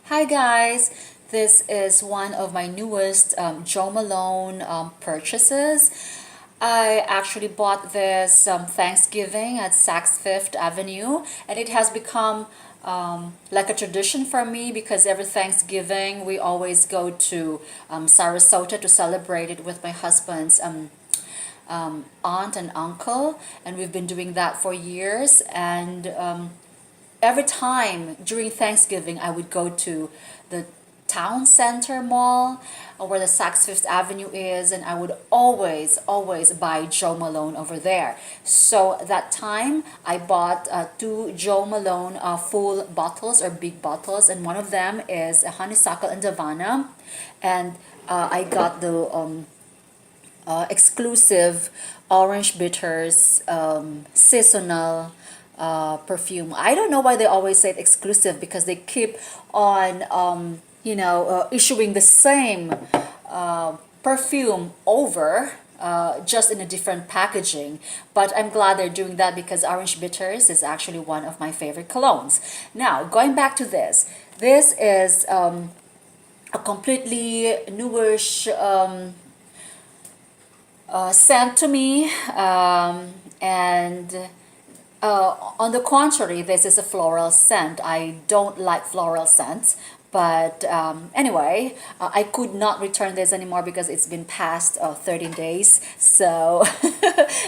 Hi guys, this is one of my newest Joe Malone purchases. I actually bought this Thanksgiving at Saks Fifth Avenue, and it has become like a tradition for me because every Thanksgiving we always go to Sarasota to celebrate it with my husband's aunt and uncle, and we've been doing that for years. And every time during Thanksgiving, I would go to the town center mall where the Saks Fifth Avenue is, and I would always buy Joe Malone over there. So that time, I bought two Joe Malone full bottles or big bottles, and one of them is a Honeysuckle and Davana, and I got the exclusive orange bitters seasonal perfume. I don't know why they always say it exclusive because they keep on issuing the same perfume over just in a different packaging. But I'm glad they're doing that because Orange Bitters is actually one of my favorite colognes. Now, going back to this, this is a completely newish sent to me, and on the contrary, this is a floral scent. I don't like floral scents, but anyway, I could not return this anymore because it's been past 13 days, so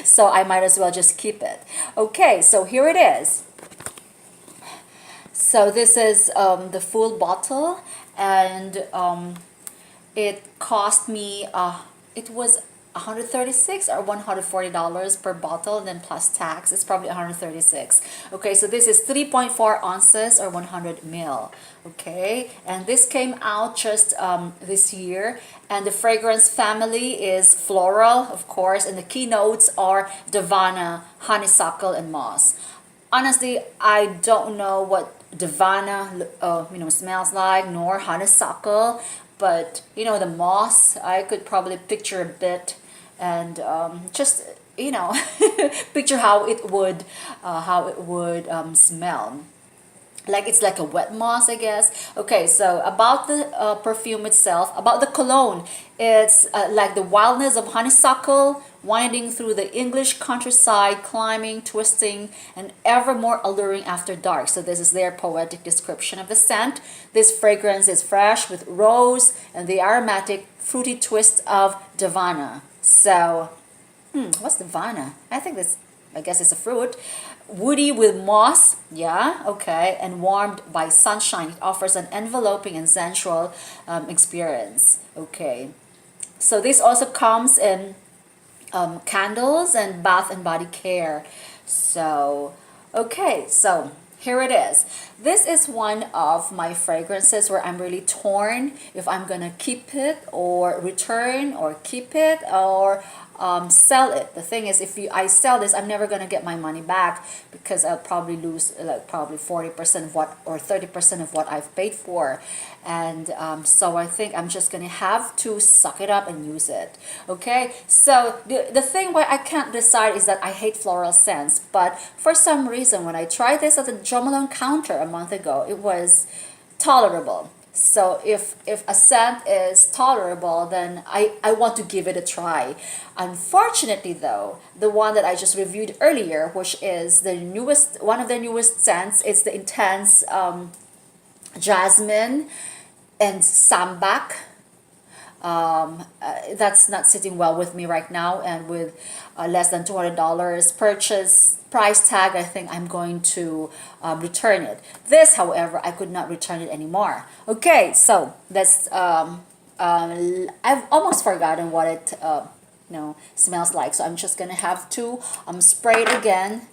so I might as well just keep it. Okay, so here it is. So this is the full bottle, and it cost me it was 136 or $140 per bottle, and then plus tax it's probably 136. Okay, so this is 3.4 ounces or 100 ml. Okay, and this came out just this year, and the fragrance family is floral, of course, and the keynotes are Davana, honeysuckle, and moss. Honestly, I don't know what Davana smells like, nor honeysuckle, but the moss I could probably picture a bit, and just picture how it would smell, like it's like a wet moss, I guess. Okay, so about the perfume itself, about the cologne, it's like the wildness of honeysuckle winding through the English countryside, climbing, twisting, and ever more alluring after dark. So this is their poetic description of the scent. This fragrance is fresh with rose and the aromatic fruity twist of Davana. So what's Davana? I guess it's a fruit. Woody with moss, yeah, okay, and warmed by sunshine. It offers an enveloping and sensual experience. Okay, so this also comes in candles and bath and body care. So, okay, so here it is. This is one of my fragrances where I'm really torn if I'm gonna keep it or return, or keep it or sell it. The thing is, if I sell this, I'm never gonna get my money back because I'll probably lose like probably 40% of what, or 30% of what I've paid for, and so I think I'm just gonna have to suck it up and use it. Okay, so the thing why I can't decide is that I hate floral scents, but for some reason when I tried this at the Jo Malone counter a month ago, it was tolerable. So if a scent is tolerable, then I want to give it a try. Unfortunately though, the one that I just reviewed earlier, which is the newest, one of the newest scents, it's the intense jasmine and sambac. That's not sitting well with me right now, and with less than $200 purchase price tag, I think I'm going to return it. This, however, I could not return it anymore. Okay, so that's I've almost forgotten what it smells like, so I'm just gonna have to spray it again.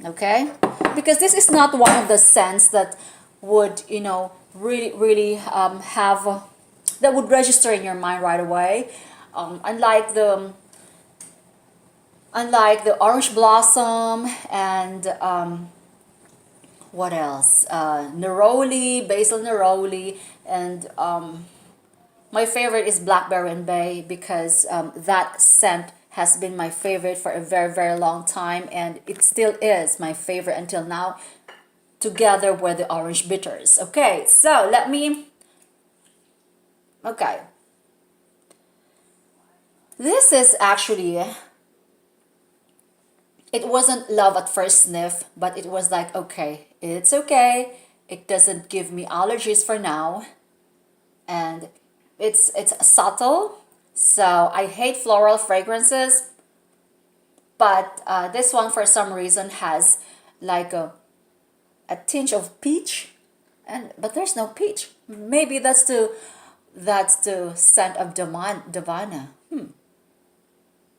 Okay, because this is not one of the scents that would really have that would register in your mind right away. Unlike the orange blossom and what else? Neroli, basil neroli, and my favorite is blackberry and bay because that scent has been my favorite for a very long time, and it still is my favorite until now. together with the orange bitters. Okay, so let me, okay. This is actually, it wasn't love at first sniff, but it was like, okay, it's okay. It doesn't give me allergies for now. And it's subtle. So I hate floral fragrances, but this one for some reason has like a tinge of peach, and but there's no peach. Maybe that's the scent of Davana.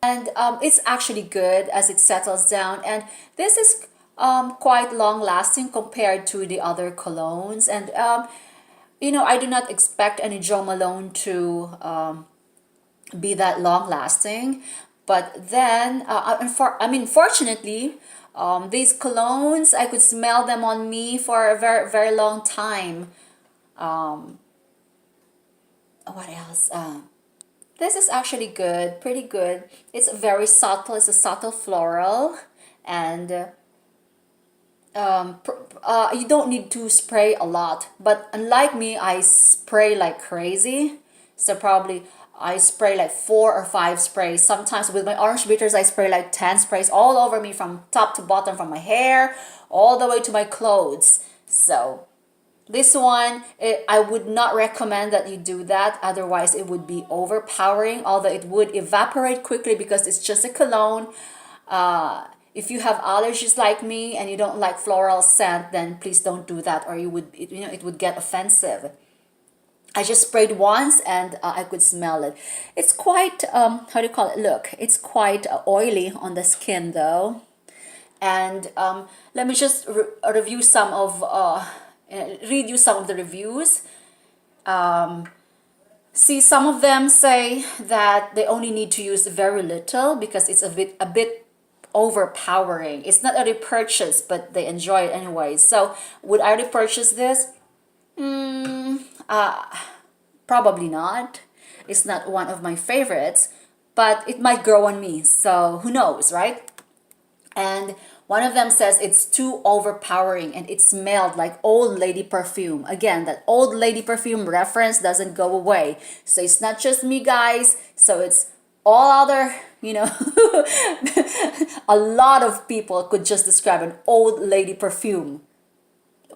And it's actually good as it settles down, and this is quite long lasting compared to the other colognes. And I do not expect any Jo Malone to be that long lasting, but then fortunately, these colognes, I could smell them on me for a very very long time. What else? This is actually good, pretty good. It's very subtle. It's a subtle floral, and you don't need to spray a lot. But unlike me, I spray like crazy. So probably I spray like 4 or 5 sprays. Sometimes with my orange bitters, I spray like 10 sprays all over me from top to bottom, from my hair all the way to my clothes. So this one, I would not recommend that you do that. Otherwise, it would be overpowering, although it would evaporate quickly because it's just a cologne. If you have allergies like me and you don't like floral scent, then please don't do that, or it would get offensive. I just sprayed once and I could smell it. It's quite, how do you call it? Look, it's quite oily on the skin though. And let me just review some of, read you some of the reviews. See, some of them say that they only need to use very little because it's a bit overpowering. It's not a repurchase, but they enjoy it anyway. So would I repurchase this? Probably not. It's not one of my favorites, but it might grow on me. So who knows, right? And one of them says it's too overpowering and it smelled like old lady perfume. Again, that old lady perfume reference doesn't go away. So it's not just me, guys. So it's all other, a lot of people could just describe an old lady perfume.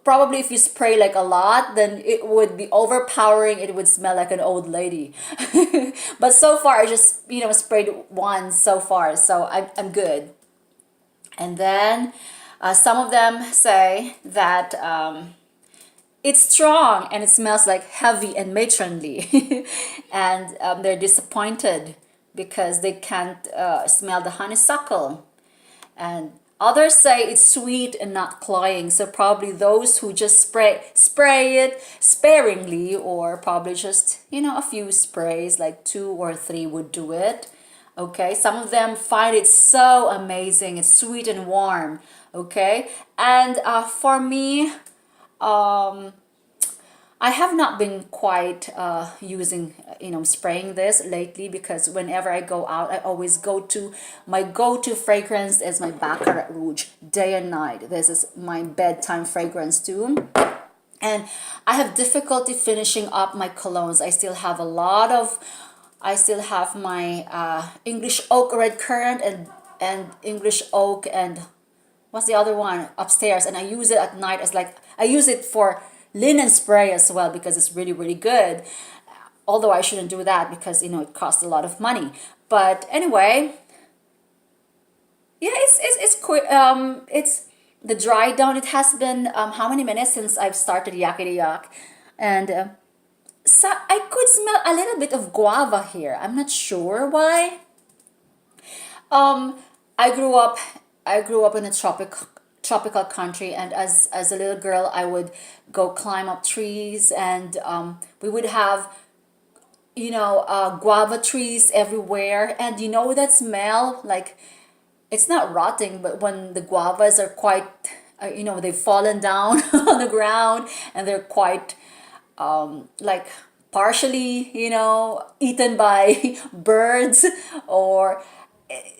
Probably if you spray like a lot, then it would be overpowering. It would smell like an old lady. But so far, I just, sprayed once so far. So I'm good. And then some of them say that it's strong and it smells like heavy and matronly. And they're disappointed because they can't smell the honeysuckle. And others say it's sweet and not cloying. So probably those who just spray it sparingly, or probably just, a few sprays, like 2 or 3 would do it. Okay, some of them find it so amazing. It's sweet and warm. Okay, and for me, I have not been quite using, spraying this lately, because whenever I go out, I always my go-to fragrance is my Baccarat Rouge, day and night. This is my bedtime fragrance too. And I have difficulty finishing up my colognes. I still have my English Oak Red Currant and English Oak, and what's the other one upstairs, and I use it at night as like, I use it for linen spray as well because it's really really good, although I shouldn't do that because it costs a lot of money. But anyway, yeah, it's quick. It's the dry down. It has been how many minutes since I've started Yakety Yak, and so I could smell a little bit of guava here. I'm not sure why. Um, I grew up in a tropical country, and as a little girl, I would go climb up trees, and we would have guava trees everywhere, and that smell, like, it's not rotting, but when the guavas are quite they've fallen down on the ground and they're quite like partially eaten by birds, or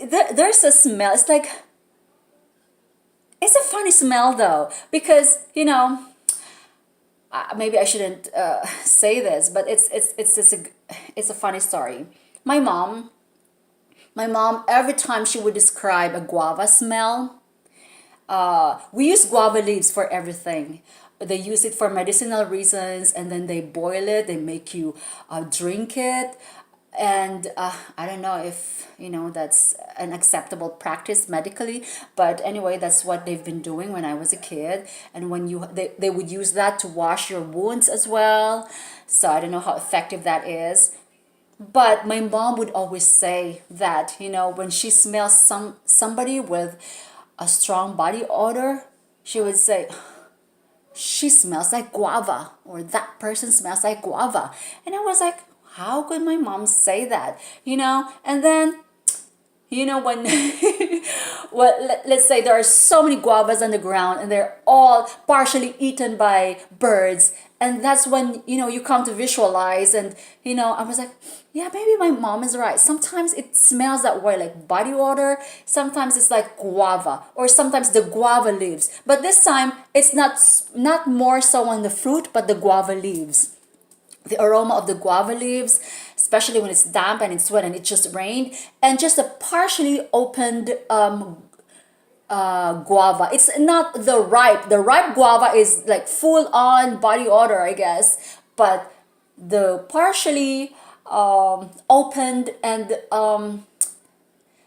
there's a smell. It's like It's a funny smell though, because maybe I shouldn't say this, but it's a funny story. My mom, my mom, every time she would describe a guava smell, we use guava leaves for everything. They use it for medicinal reasons, and then they boil it. They make you drink it, and I don't know if that's an acceptable practice medically, but anyway, that's what they've been doing when I was a kid. And when they would use that to wash your wounds as well. So I don't know how effective that is. But my mom would always say that, when she smells somebody with a strong body odor, she would say, she smells like guava, or that person smells like guava. And I was like, how could my mom say that? And then, when, well, let's say there are so many guavas on the ground and they're all partially eaten by birds. And that's when, you come to visualize. And, I was like, yeah, maybe my mom is right. Sometimes it smells that way, like body odor. Sometimes it's like guava, or sometimes the guava leaves. But this time, it's not more so on the fruit, but the guava leaves. The aroma of the guava leaves, especially when it's damp and it's wet and it just rained, and just a partially opened guava. It's not the ripe. The ripe guava is like full on body odor, I guess. But the partially opened and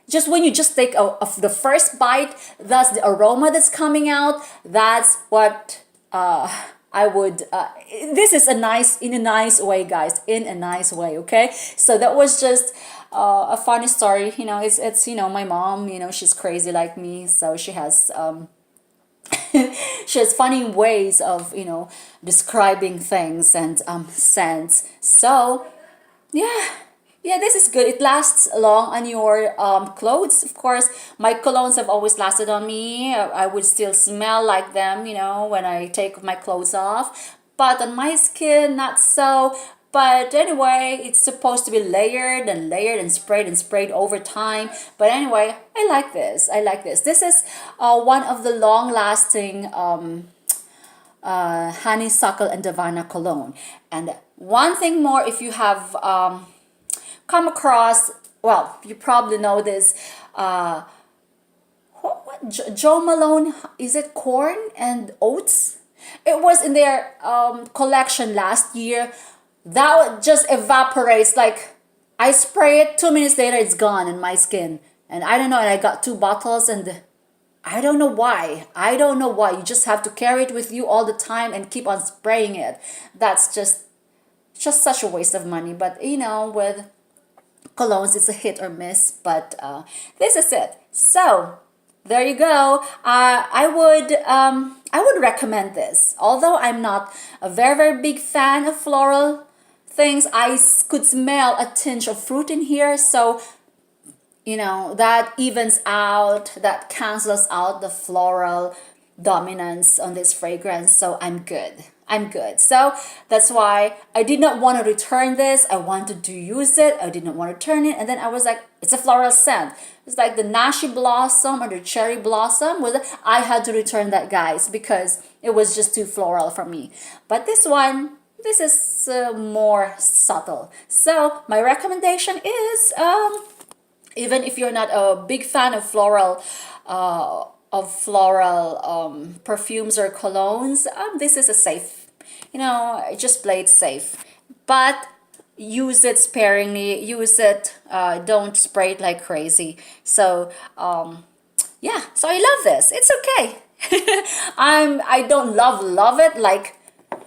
just when you just take the first bite, that's the aroma that's coming out. That's what I would. This is in a nice way, guys. In a nice way, okay. So that was just a funny story. It's my mom. She's crazy like me, so she has she has funny ways of describing things and scents. So yeah. Yeah, this is good. It lasts long on your clothes. Of course, my colognes have always lasted on me. I would still smell like them, when I take my clothes off. But on my skin, not so. But anyway, it's supposed to be layered and layered and sprayed over time. But anyway, I like this. I like this. This is one of the long-lasting Honeysuckle and Davana cologne. And one thing more, if you have come across, well, you probably know this, Joe Malone, is it corn and oats? It was in their collection last year. That just evaporates, like I spray it, 2 minutes later it's gone in my skin. And I don't know, and I got 2 bottles, and I don't know why. I don't know why. You just have to carry it with you all the time and keep on spraying it. That's just such a waste of money. But with colognes, it's a hit or miss. But this is it. So there you go. I would recommend this. Although I'm not a very big fan of floral things, I could smell a tinge of fruit in here. So that evens out, that cancels out the floral dominance on this fragrance. So I'm good. So that's why I did not want to return this. I wanted to use it. I did not want to return it. And then I was like, it's a floral scent. It's like the nashi blossom or the cherry blossom. I had to return that, guys, because it was just too floral for me. But this is more subtle. So my recommendation is, even if you're not a big fan of floral perfumes or colognes, this is a safe, just play it safe, but use it sparingly. Use it, don't spray it like crazy. So yeah, so I love this. It's okay. I don't love it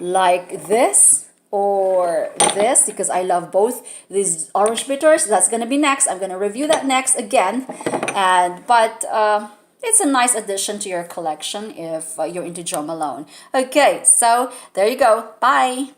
like this or this, because I love both these orange bitters. That's gonna be next. I'm gonna review that next again. But it's a nice addition to your collection if you're into Jo Malone. Okay, so there you go. Bye.